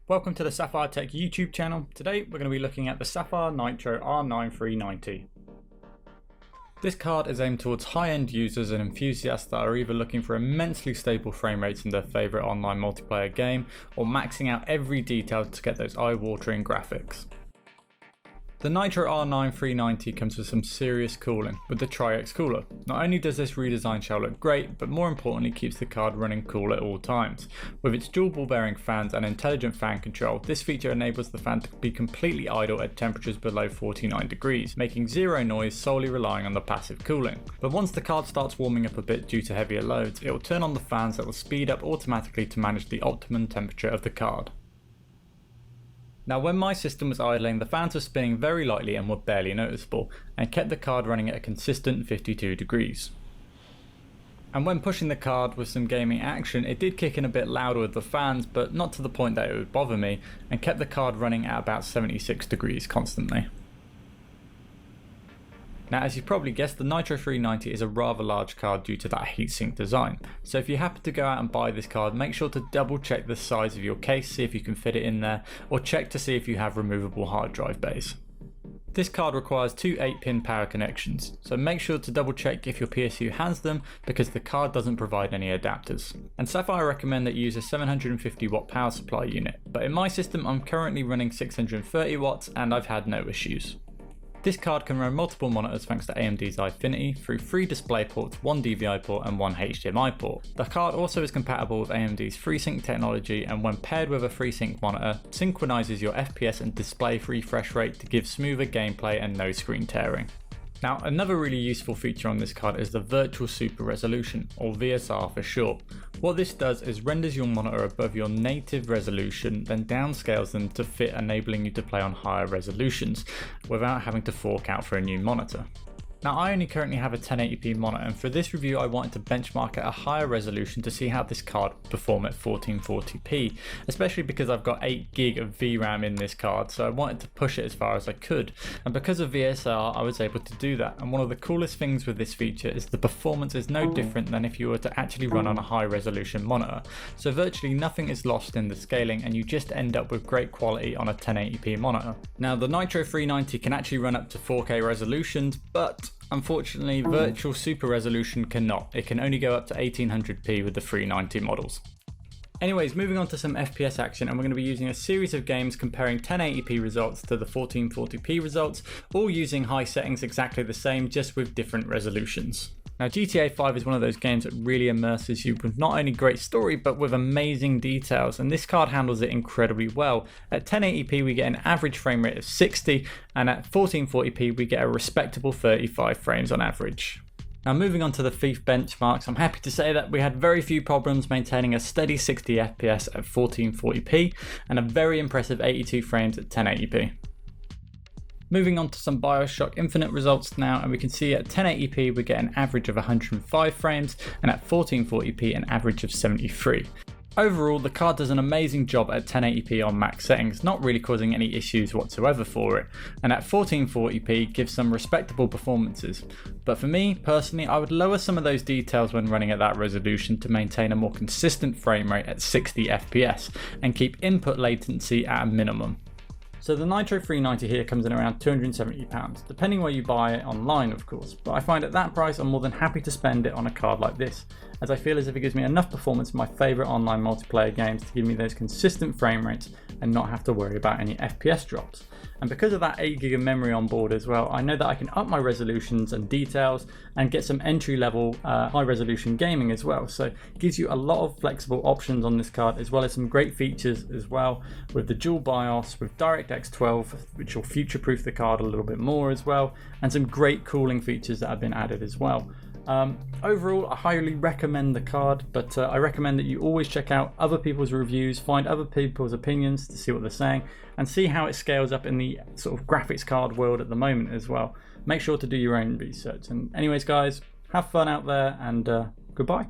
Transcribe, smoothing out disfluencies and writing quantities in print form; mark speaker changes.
Speaker 1: Welcome to the Sapphire Tech YouTube channel. Today we're going to be looking at the SAPPHIRE NITRO R9 390. This card is aimed towards high-end users and enthusiasts that are either looking for immensely stable frame rates in their favourite online multiplayer game or maxing out every detail to get those eye-watering graphics. The Nitro R9 390 comes with some serious cooling with the Tri-X cooler. Not only does this redesigned shell look great, but more importantly keeps the card running cool at all times. With its dual ball bearing fans and intelligent fan control, this feature enables the fan to be completely idle at temperatures below 49 degrees, making zero noise solely relying on the passive cooling. But once the card starts warming up a bit due to heavier loads, it will turn on the fans that will speed up automatically to manage the optimum temperature of the card. Now when my system was idling, the fans were spinning very lightly and were barely noticeable, and kept the card running at a consistent 52 degrees. And when pushing the card with some gaming action, it did kick in a bit louder with the fans, but not to the point that it would bother me, and kept the card running at about 76 degrees constantly. Now as you probably guessed, the Nitro 390 is a rather large card due to that heatsink design. So if you happen to go out and buy this card, make sure to double check the size of your case, see if you can fit it in there, or check to see if you have removable hard drive bays. This card requires two 8-pin power connections, so make sure to double check if your PSU has them because the card doesn't provide any adapters. And Sapphire recommend that you use a 750 watt power supply unit, but in my system I'm currently running 630 watts and I've had no issues. This card can run multiple monitors thanks to AMD's Infinity through 3 display ports, 1 DVI port and 1 HDMI port. The card also is compatible with AMD's FreeSync technology, and when paired with a FreeSync monitor, synchronizes your FPS and display refresh rate to give smoother gameplay and no screen tearing. Now another really useful feature on this card is the Virtual Super Resolution, or VSR for short. What this does is renders your monitor above your native resolution, then downscales them to fit, enabling you to play on higher resolutions without having to fork out for a new monitor. Now I only currently have a 1080p monitor, and for this review I wanted to benchmark at a higher resolution to see how this card would perform at 1440p, especially because I've got 8GB of VRAM in this card, so I wanted to push it as far as I could, and because of VSR I was able to do that. And one of the coolest things with this feature is the performance is no different than if you were to actually run on a high resolution monitor, so virtually nothing is lost in the scaling and you just end up with great quality on a 1080p monitor. Now the Nitro 390 can actually run up to 4K resolutions, but unfortunately, Virtual Super Resolution cannot. It can only go up to 1800p with the 390 models. Anyways, moving on to some FPS action, and we're going to be using a series of games comparing 1080p results to the 1440p results, all using high settings exactly the same, just with different resolutions. Now GTA 5 is one of those games that really immerses you with not only great story but with amazing details, and this card handles it incredibly well. At 1080p we get an average frame rate of 60, and at 1440p we get a respectable 35 frames on average. Now moving on to the FIFA benchmarks, I'm happy to say that we had very few problems maintaining a steady 60 FPS at 1440p and a very impressive 82 frames at 1080p. Moving on to some BioShock Infinite results now, and we can see at 1080p we get an average of 105 frames, and at 1440p an average of 73. Overall, the card does an amazing job at 1080p on max settings, not really causing any issues whatsoever for it, and at 1440p gives some respectable performances. But for me, personally, I would lower some of those details when running at that resolution to maintain a more consistent frame rate at 60 FPS, and keep input latency at a minimum. So the Nitro 390 here comes in around £270, depending where you buy it online of course, but I find at that price I'm more than happy to spend it on a card like this, as I feel as if it gives me enough performance in my favourite online multiplayer games to give me those consistent frame rates and not have to worry about any FPS drops. And because of that 8GB of memory on board as well, I know that I can up my resolutions and details and get some entry level high resolution gaming as well. So it gives you a lot of flexible options on this card, as well as some great features as well with the dual BIOS, with DirectX 12, which will future proof the card a little bit more as well, and some great cooling features that have been added as well. Overall, I highly recommend the card, but I recommend that you always check out other people's reviews, find other people's opinions to see what they're saying, and see how it scales up in the sort of graphics card world at the moment as well. Make sure to do your own research. And anyways guys, have fun out there, and goodbye.